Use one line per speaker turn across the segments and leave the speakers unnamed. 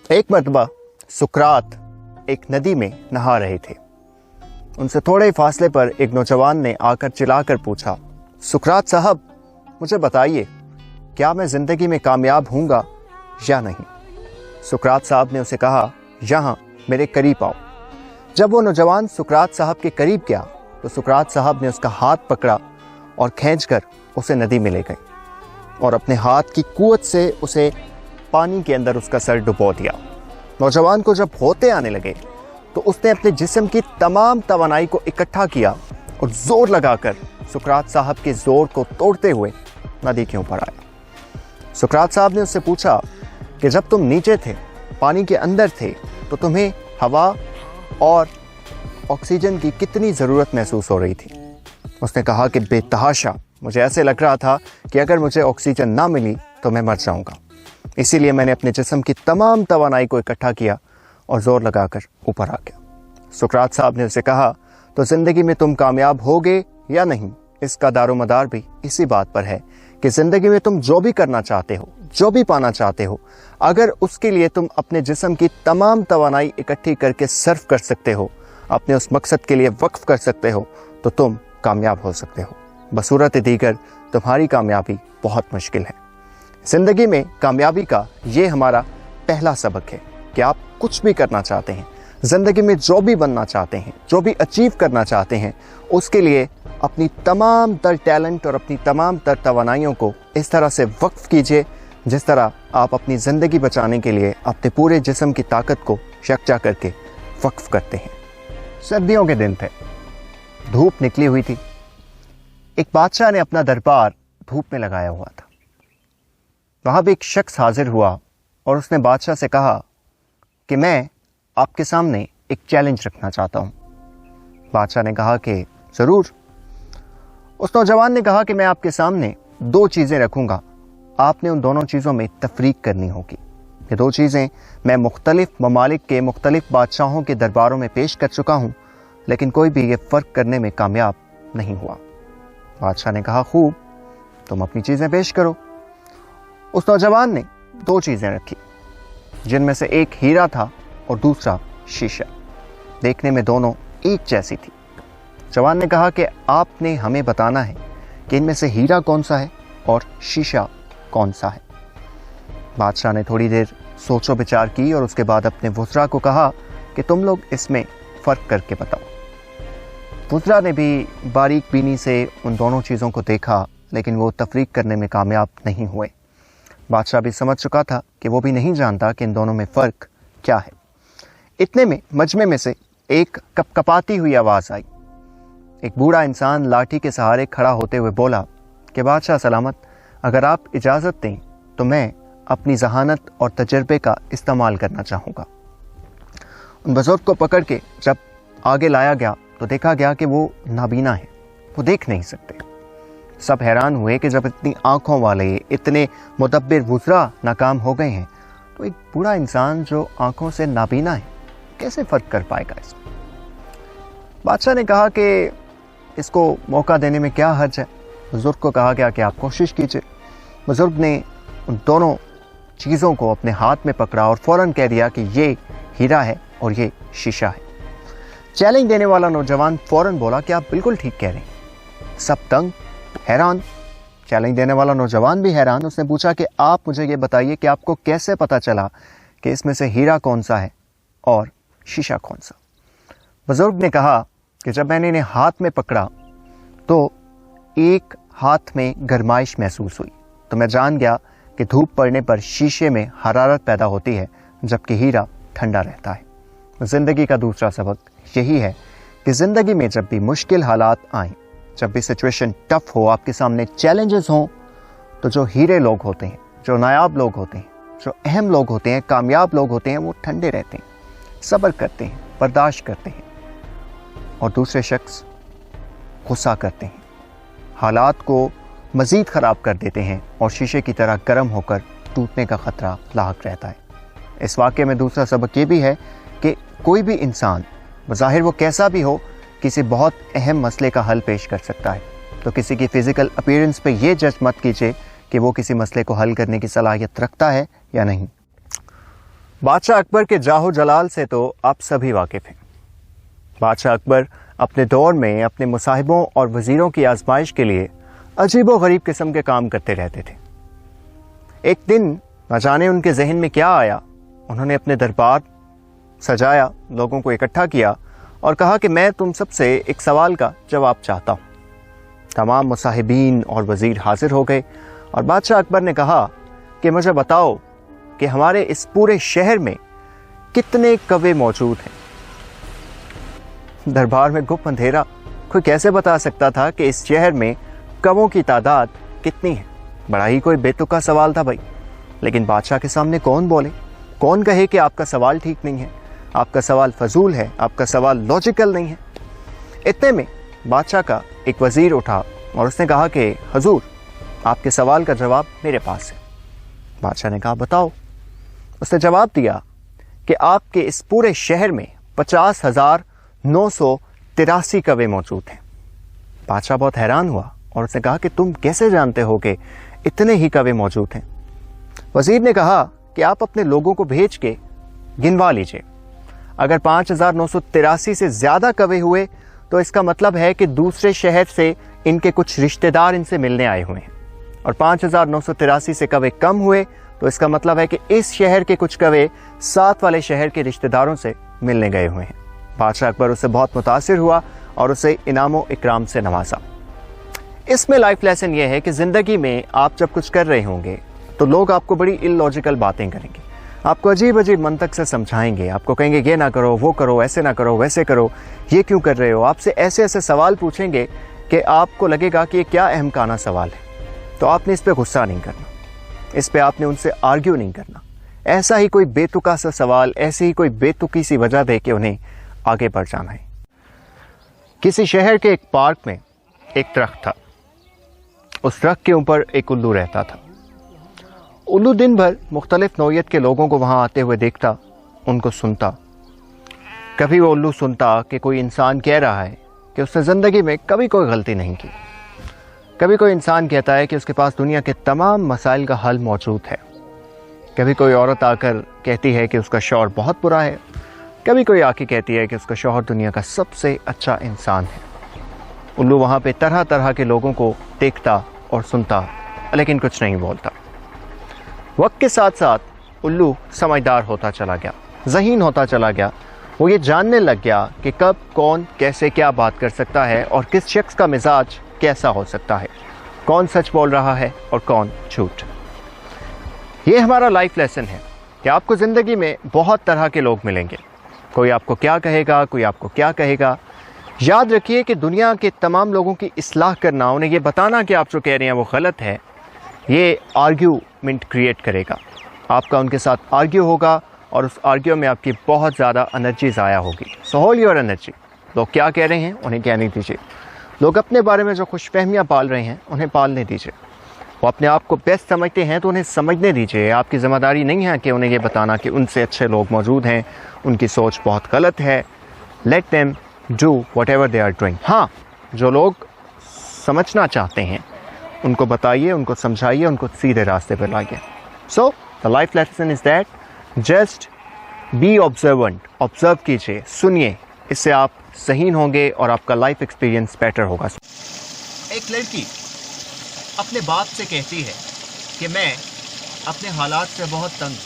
ایک مرتبہ سقراط ایک ندی میں نہا رہے تھے۔ ان سے تھوڑے فاصلے پر ایک نوجوان نے آ کر چلا کر پوچھا، سقراط صاحب مجھے بتائیے کیا میں زندگی میں کامیاب ہوں گا یا نہیں؟ سقراط صاحب نے اسے کہا، یہاں میرے قریب آؤ۔ جب وہ نوجوان سقراط صاحب کے قریب گیا تو سقراط صاحب نے اس کا ہاتھ پکڑا اور کھینچ کر اسے ندی میں لے گئے اور اپنے ہاتھ کی قوت سے اسے پانی کے اندر اس کا سر ڈبو دیا۔ نوجوان کو جب ہوتے آنے لگے تو اس نے اپنے جسم کی تمام توانائی کو اکٹھا کیا اور زور لگا کر سقراط صاحب کے زور کو توڑتے ہوئے ندی کے اوپر آیا۔ سقراط صاحب نے اس سے پوچھا کہ جب تم نیچے تھے، پانی کے اندر تھے، تو تمہیں ہوا اور آکسیجن کی کتنی ضرورت محسوس ہو رہی تھی؟ اس نے کہا کہ بے تحاشا، مجھے ایسے لگ رہا تھا کہ اگر مجھے آکسیجن نہ ملی تو میں مر جاؤں گا، اسی لیے میں نے اپنے جسم کی تمام توانائی کو اکٹھا کیا اور زور لگا کر اوپر آ گیا۔ سقراط صاحب نے اسے کہا، تو زندگی میں تم کامیاب ہوگے یا نہیں، اس کا دار و مدار بھی اسی بات پر ہے کہ زندگی میں تم جو بھی کرنا چاہتے ہو، جو بھی پانا چاہتے ہو، اگر اس کے لیے تم اپنے جسم کی تمام توانائی اکٹھی کر کے صرف کر سکتے ہو، اپنے اس مقصد کے لیے وقف کر سکتے ہو، تو تم کامیاب ہو سکتے ہو۔ بصورت دیگر تمہاری کامیابی بہت مشکل ہے۔ زندگی میں کامیابی کا یہ ہمارا پہلا سبق ہے کہ آپ کچھ بھی کرنا چاہتے ہیں، زندگی میں جو بھی بننا چاہتے ہیں، جو بھی اچیو کرنا چاہتے ہیں، اس کے لیے اپنی تمام تر ٹیلنٹ اور اپنی تمام تر توانائیوں کو اس طرح سے وقف کیجئے جس طرح آپ اپنی زندگی بچانے کے لیے اپنے پورے جسم کی طاقت کو یکجا کر کے وقف کرتے ہیں۔ سردیوں کے دن تھے، دھوپ نکلی ہوئی تھی۔ ایک بادشاہ نے اپنا دربار دھوپ میں لگایا ہوا تھا۔ وہاں بھی ایک شخص حاضر ہوا اور اس نے بادشاہ سے کہا کہ میں آپ کے سامنے ایک چیلنج رکھنا چاہتا ہوں۔ بادشاہ نے کہا کہ ضرور۔ اس نوجوان نے کہا کہ میں آپ کے سامنے دو چیزیں رکھوں گا، آپ نے ان دونوں چیزوں میں تفریق کرنی ہوگی۔ یہ دو چیزیں میں مختلف ممالک کے مختلف بادشاہوں کے درباروں میں پیش کر چکا ہوں، لیکن کوئی بھی یہ فرق کرنے میں کامیاب نہیں ہوا۔ بادشاہ نے کہا، خوب، تم اپنی چیزیں پیش کرو۔ اس نوجوان نے دو چیزیں رکھی جن میں سے ایک ہیرا تھا اور دوسرا شیشہ۔ دیکھنے میں دونوں ایک جیسی تھی۔ جوان نے کہا کہ آپ نے ہمیں بتانا ہے کہ ان میں سے ہیرا کون سا ہے اور شیشہ کون سا ہے۔ بادشاہ نے تھوڑی دیر سوچ و بچار کی اور اس کے بعد اپنے وزراء کو کہا کہ تم لوگ اس میں فرق کر کے بتاؤ۔ وزراء نے بھی باریک بینی سے ان دونوں چیزوں کو دیکھا، لیکن وہ تفریق کرنے میں کامیاب نہیں ہوئے۔ بادشاہ بھی سمجھ چکا تھا کہ وہ بھی نہیں جانتا کہ ان دونوں میں فرق کیا ہے۔ اتنے میں مجمع میں سے ایک کپ کپاتی ہوئی آواز آئی۔ ایک بوڑھا انسان لاٹھی کے سہارے کھڑا ہوتے ہوئے بولا کہ بادشاہ سلامت، اگر آپ اجازت دیں تو میں اپنی ذہانت اور تجربے کا استعمال کرنا چاہوں گا۔ ان بزرگ کو پکڑ کے جب آگے لایا گیا تو دیکھا گیا کہ وہ نابینا ہیں، وہ دیکھ نہیں سکتے۔ سب حیران ہوئے کہ جب اتنی آنکھوں والے، اتنے مدبر وزراء ناکام ہو گئے ہیں تو ایک بوڑھا انسان جو آنکھوں سے نابینا ہے کیسے فرق کر پائے گا اس میں؟ بادشاہ نے کہا کہ اس کو موقع دینے میں کیا حرج ہے۔ بزرگ کو کہا گیا کہ آپ کوشش کیجئے۔ بزرگ نے ان دونوں چیزوں کو اپنے ہاتھ میں پکڑا اور فوراً کہہ دیا کہ یہ ہیرا ہے اور یہ شیشہ ہے۔ چیلنج دینے والا نوجوان فوراً بولا کہ آپ بالکل ٹھیک کہہ رہے ہیں۔ سب دنگ، حیران۔ چیلنج دینے والا نوجوان بھی حیران۔ اس نے پوچھا کہ آپ مجھے یہ بتائیے کہ آپ کو کیسے پتا چلا کہ اس میں سے ہیرا کون سا ہے اور شیشہ کون سا؟ بزرگ نے کہا کہ جب میں نے انہیں ہاتھ میں پکڑا تو ایک ہاتھ میں گرمائش محسوس ہوئی، تو میں جان گیا کہ دھوپ پڑنے پر شیشے میں حرارت پیدا ہوتی ہے جبکہ ہیرا ٹھنڈا رہتا ہے۔ زندگی کا دوسرا سبق یہی ہے کہ زندگی میں جب بھی مشکل حالات آئیں، جب بھی سچویشن ٹف ہو، آپ کے سامنے چیلنجز ہوں، تو جو ہیرے لوگ ہوتے ہیں، جو نایاب لوگ ہوتے ہیں، جو اہم لوگ ہوتے ہیں، کامیاب لوگ ہوتے ہیں، وہ ٹھنڈے رہتے ہیں، صبر کرتے ہیں، برداشت کرتے ہیں، اور دوسرے شخص غصہ کرتے ہیں، حالات کو مزید خراب کر دیتے ہیں اور شیشے کی طرح گرم ہو کر ٹوٹنے کا خطرہ لاحق رہتا ہے۔ اس واقعے میں دوسرا سبق یہ بھی ہے کہ کوئی بھی انسان، بظاہر وہ کیسا بھی ہو، کسی بہت اہم مسئلے کا حل پیش کر سکتا ہے۔ تو کسی کی فزیکل اپیرنس پہ یہ جج مت کیجیے کہ وہ کسی مسئلے کو حل کرنے کی صلاحیت رکھتا ہے یا نہیں۔ بادشاہ اکبر کے جاہو جلال سے تو آپ سبھی واقف ہیں۔ بادشاہ اکبر اپنے دور میں اپنے مصاحبوں اور وزیروں کی آزمائش کے لیے عجیب و غریب قسم کے کام کرتے رہتے تھے۔ ایک دن نہ جانے ان کے ذہن میں کیا آیا، انہوں نے اپنے دربار سجایا، لوگوں کو اکٹھا کیا اور کہا کہ میں تم سب سے ایک سوال کا جواب چاہتا ہوں۔ تمام مصاحبین اور وزیر حاضر ہو گئے اور بادشاہ اکبر نے کہا کہ مجھے بتاؤ کہ ہمارے اس پورے شہر میں کتنے کوے موجود ہیں۔ دربار میں گپ اندھیرا، کوئی کیسے بتا سکتا تھا کہ اس شہر میں کووں کی تعداد کتنی ہے؟ بڑا ہی کوئی بے تکا سوال تھا بھائی، لیکن بادشاہ کے سامنے کون بولے، کون کہے کہ آپ کا سوال ٹھیک نہیں ہے، آپ کا سوال فضول ہے، آپ کا سوال لاجیکل نہیں ہے۔ اتنے میں بادشاہ کا ایک وزیر اٹھا اور اس نے کہا کہ حضور، آپ کے سوال کا جواب میرے پاس ہے۔ بادشاہ نے کہا بتاؤ۔ اس نے جواب دیا کہ آپ کے اس پورے شہر میں 50,983 کوے موجود ہیں۔ بادشاہ بہت حیران ہوا اور اس نے کہا کہ تم کیسے جانتے ہو کہ اتنے ہی کوے موجود ہیں؟ وزیر نے کہا کہ آپ اپنے لوگوں کو بھیج کے گنوا لیجئے، اگر 5,983 سے زیادہ کوے ہوئے تو اس کا مطلب ہے کہ دوسرے شہر سے ان کے کچھ رشتہ دار ان سے ملنے آئے ہوئے ہیں، اور 5,983 سے کوے کم ہوئے تو اس کا مطلب ہے کہ اس شہر کے کچھ کوے ساتھ والے شہر کے رشتہ داروں سے ملنے گئے ہوئے ہیں۔ بادشاہ اکبر اس سے بہت متاثر ہوا اور اسے انعام و اکرام سے نوازا۔ اس میں لائف لیسن یہ ہے کہ زندگی میں آپ جب کچھ کر رہے ہوں گے تو لوگ آپ کو بڑی اللاجیکل باتیں کریں گے، آپ کو عجیب عجیب منطق سے سمجھائیں گے، آپ کو کہیں گے یہ نہ کرو، وہ کرو، ایسے نہ کرو، ویسے کرو، یہ کیوں کر رہے ہو، آپ سے ایسے ایسے سوال پوچھیں گے کہ آپ کو لگے گا کہ یہ کیا اہمکانہ سوال ہے۔ تو آپ نے اس پہ غصہ نہیں کرنا، اس پہ آپ نے ان سے آرگیو نہیں کرنا، ایسا ہی کوئی بے تکا سا سوال، ایسی ہی کوئی بے تکی سی وجہ دے کے انہیں آگے بڑھ جانا ہے۔ کسی شہر کے ایک پارک میں ایک درخت تھا، اس درخت کے اوپر ایک الو رہتا تھا۔ الو دن بھر مختلف نوعیت کے لوگوں کو وہاں آتے ہوئے دیکھتا، ان کو سنتا۔ کبھی وہ الو سنتا کہ کوئی انسان کہہ رہا ہے کہ اس نے زندگی میں کبھی کوئی غلطی نہیں کی، کبھی کوئی انسان کہتا ہے کہ اس کے پاس دنیا کے تمام مسائل کا حل موجود ہے، کبھی کوئی عورت آ کر کہتی ہے کہ اس کا شوہر بہت برا ہے، کبھی کوئی آ کے کہتی ہے کہ اس کا شوہر دنیا کا سب سے اچھا انسان ہے۔ الو وہاں پہ طرح طرح کے لوگوں کو دیکھتا اور سنتا، لیکن کچھ نہیں بولتا۔ وقت کے ساتھ ساتھ الو سمجھدار ہوتا چلا گیا، ذہین ہوتا چلا گیا، وہ یہ جاننے لگ گیا کہ کب کون کیسے کیا بات کر سکتا ہے اور کس شخص کا مزاج کیسا ہو سکتا ہے، کون سچ بول رہا ہے اور کون جھوٹ۔ یہ ہمارا لائف لیسن ہے کہ آپ کو زندگی میں بہت طرح کے لوگ ملیں گے، کوئی آپ کو کیا کہے گا، کوئی آپ کو کیا کہے گا۔ یاد رکھیے کہ دنیا کے تمام لوگوں کی اصلاح کرنا، انہیں یہ بتانا کہ آپ جو کہہ رہے ہیں وہ غلط ہے، یہ آرگیومنٹ کریٹ کرے گا، آپ کا ان کے ساتھ آرگیو ہوگا اور اس آرگیو میں آپ کی بہت زیادہ انرجی ضائع ہوگی۔ سو ہولڈ یور انرجی، لوگ کیا کہہ رہے ہیں انہیں کہنے دیجیے، لوگ اپنے بارے میں جو خوش فہمیاں پال رہے ہیں انہیں پالنے دیجیے، وہ اپنے آپ کو بیسٹ سمجھتے ہیں تو انہیں سمجھنے دیجیے۔ آپ کی ذمہ داری نہیں ہے کہ انہیں یہ بتانا کہ ان سے اچھے لوگ موجود ہیں، ان کی سوچ بہت غلط ہے۔ Let them do whatever they are doing. ہاں، جو لوگ سمجھنا چاہتے ہیں ان کو بتائیے، ان کو سمجھائیے، ان کو سیدھے راستے پہ لائیے۔ So the life lesson is that just be observant, observe کیجیے، سنیے، اس سے آپ ذہین ہوں گے اور آپ کا لائف ایکسپیرینس بیٹر ہوگا۔ ایک لڑکی اپنے باپ سے کہتی ہے کہ میں اپنے حالات سے بہت تنگ ہوں،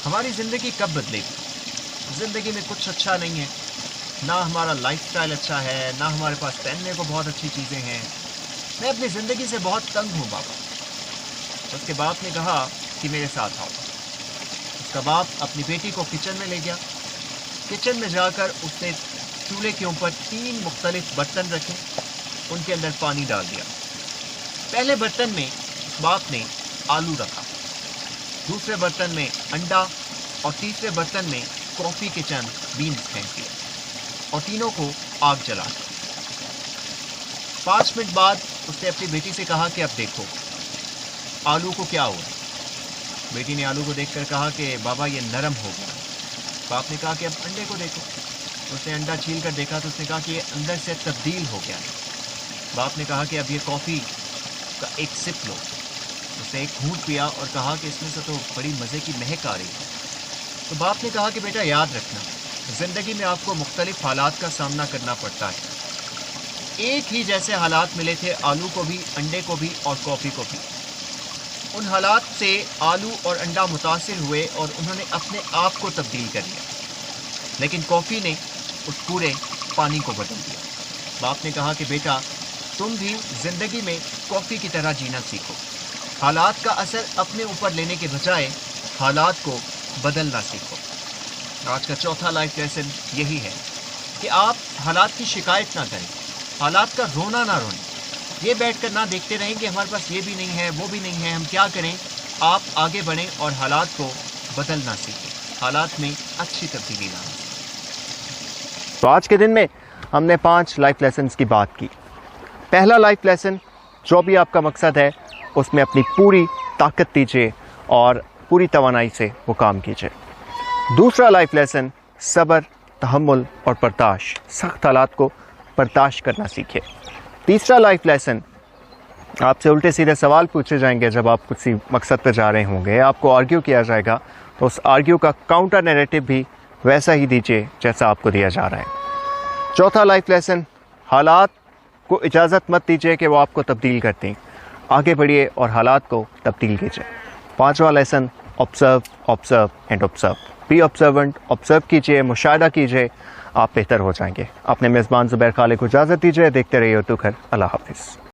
ہماری زندگی کب بدلے گی؟ زندگی میں کچھ اچھا نہیں ہے، نہ ہمارا لائف سٹائل اچھا ہے، نہ ہمارے پاس پہننے کو بہت اچھی چیزیں ہیں، میں اپنی زندگی سے بہت تنگ ہوں بابا۔ اس کے باپ نے کہا کہ میرے ساتھ آؤ۔ اس کا باپ اپنی بیٹی کو کچن میں لے گیا۔ کچن میں جا کر اس نے چولہے کے اوپر 3 مختلف برتن رکھے، ان کے اندر پانی ڈال دیا۔ پہلے برتن میں باپ نے آلو رکھا، دوسرے برتن میں انڈا اور تیسرے برتن میں کافی کے چند بینز پھینک دیا اور تینوں کو آگ جلا دی۔ 5 منٹ بعد اس نے اپنی بیٹی سے کہا کہ اب دیکھو آلو کو کیا ہوا۔ بیٹی نے آلو کو دیکھ کر کہا کہ بابا یہ نرم ہو گیا۔ باپ نے کہا کہ اب انڈے کو دیکھو۔ اس نے انڈا چھیل کر دیکھا تو اس نے کہا کہ یہ اندر سے تبدیل ہو گیا ہے۔ باپ نے کہا کہ اب یہ کافی کا ایک سپ لو۔ اس نے ایک گھونٹ پیا اور کہا کہ اس میں سے تو بڑی مزے کی مہک آ رہی ہے۔ تو باپ نے کہا کہ بیٹا یاد رکھنا، زندگی میں آپ کو مختلف حالات کا سامنا کرنا پڑتا ہے۔ ایک ہی جیسے حالات ملے تھے آلو کو بھی، انڈے کو بھی اور کافی کو بھی۔ ان حالات سے آلو اور انڈا متاثر ہوئے اور انہوں نے اپنے آپ کو تبدیل کر لیا، لیکن کافی نے اس پورے پانی کو بدل دیا۔ باپ نے کہا کہ بیٹا تم بھی زندگی میں کافی کی طرح جینا سیکھو، حالات کا اثر اپنے اوپر لینے کے بجائے حالات کو بدلنا سیکھو۔ آج کا چوتھا لائف لیسن یہی ہے کہ آپ حالات کی شکایت نہ کریں، حالات کا رونا نہ روئیں، یہ بیٹھ کر نہ دیکھتے رہیں کہ ہمارے پاس یہ بھی نہیں ہے وہ بھی نہیں ہے، ہم کیا کریں۔ آپ آگے بڑھیں اور حالات کو بدلنا سیکھیں، حالات میں اچھی تبدیلی لانا سیکھیں۔ تو آج کے دن میں ہم نے 5 لائف لیسنز کی بات کی۔ پہلا لائف لیسن، جو بھی آپ کا مقصد ہے اس میں اپنی پوری طاقت دیجیے اور پوری توانائی سے وہ کام کیجیے۔ دوسرا لائف لیسن، صبر، تحمل اور برداشت، سخت حالات کو برداشت کرنا سیکھیے۔ تیسرا لائف لیسن، آپ سے الٹے سیدھے سوال پوچھے جائیں گے جب آپ کسی مقصد پہ جا رہے ہوں گے، آپ کو آرگیو کیا جائے گا تو اس آرگیو کا کاؤنٹر نیریٹو بھی ویسا ہی دیجیے جیسا آپ کو دیا جا رہا ہے۔ چوتھا لائف لیسن، حالات کو اجازت مت دیجیے کہ وہ آپ کو تبدیل کر دیں، آگے بڑھیے اور حالات کو تبدیل کیجیے۔ پانچواں lesson, observe observe and observe, be observant, observe کیجیے، مشاہدہ کیجیے، آپ بہتر ہو جائیں گے۔ اپنے میزبان زبیر خالق کو اجازت دیجیے، دیکھتے رہیے اردو گھر۔ اللہ حافظ۔